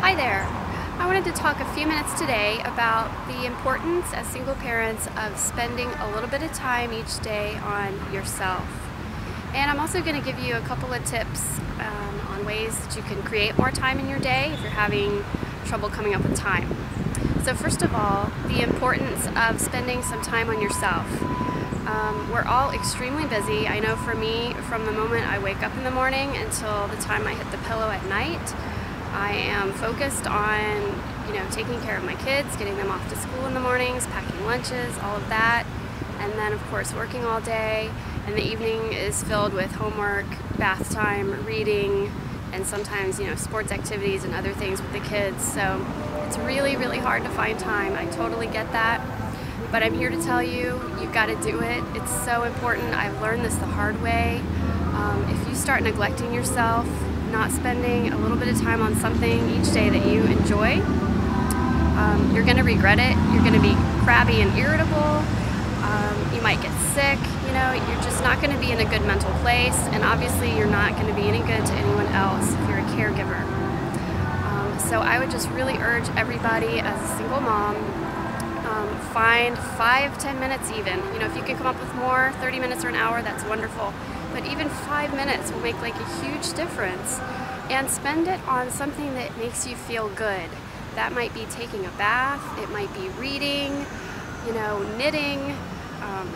Hi there. I wanted to talk a few minutes today about the importance as single parents of spending a little bit of time each day on yourself. And I'm also going to give you a couple of tips on ways that you can create more time in your day if you're having trouble coming up with time. So first of all, the importance of spending some time on yourself. We're all extremely busy. I know for me, from the moment I wake up in the morning until the time I hit the pillow at night, I am focused on, taking care of my kids, getting them off to school in the mornings, packing lunches, all of that, and then of course working all day, and the evening is filled with homework, bath time, reading, and sometimes, sports activities and other things with the kids. So it's really, really hard to find time. I totally get that. But I'm here to tell you, you've got to do it. It's so important. I've learned this the hard way. If you start neglecting yourself, not spending a little bit of time on something each day that you enjoy, you're going to regret it. You're going to be crabby and irritable. You might get sick. You're just not going to be in a good mental place. And obviously, you're not going to be any good to anyone else if you're a caregiver. So I would just really urge everybody as a single mom, find 5-10 minutes even. If you can come up with more, 30 minutes or an hour, that's wonderful. But even 5 minutes will make like a huge difference. And spend it on something that makes you feel good. That might be taking a bath, it might be reading, knitting,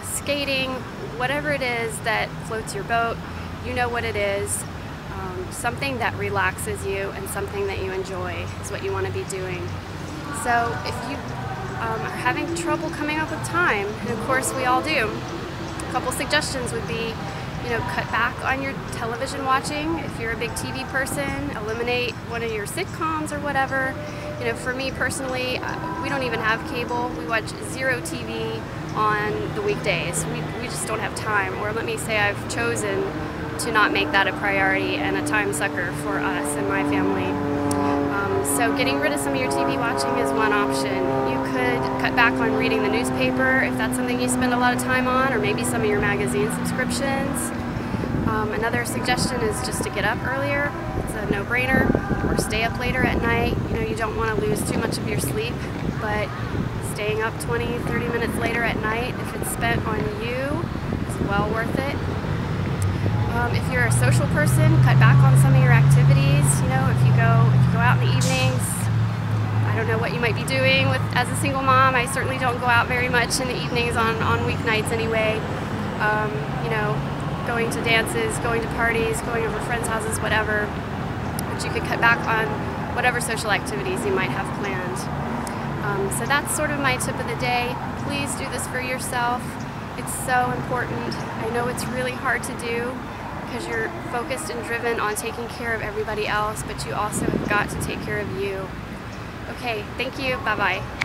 skating, whatever it is that floats your boat. You know what it is. Something that relaxes you and something that you enjoy is what you want to be doing. So if you are having trouble coming up with time, and of course we all do, a couple suggestions would be, cut back on your television watching. If you're a big TV person, eliminate one of your sitcoms or whatever. For me personally, we don't even have cable. We watch zero TV on the weekdays. We just don't have time. Or let me say I've chosen to not make that a priority and a time sucker for us and my family. So getting rid of some of your TV watching is one option. You could cut back on reading the newspaper if that's something you spend a lot of time on, or maybe some of your magazine subscriptions. Another suggestion is just to get up earlier. It's a no-brainer. Or stay up later at night. You don't want to lose too much of your sleep, but staying up 20-30 minutes later at night, if it's spent on you, is well worth it. If you're a social person, cut back on some of your activities. If you go out in the evenings, I don't know what you might be doing as a single mom. I certainly don't go out very much in the evenings on weeknights anyway. Going to dances, going to parties, going over friends' houses, whatever. But you could cut back on whatever social activities you might have planned. So that's sort of my tip of the day. Please do this for yourself. It's so important. I know it's really hard to do because you're focused and driven on taking care of everybody else, but you also have got to take care of you. Okay, thank you. Bye-bye.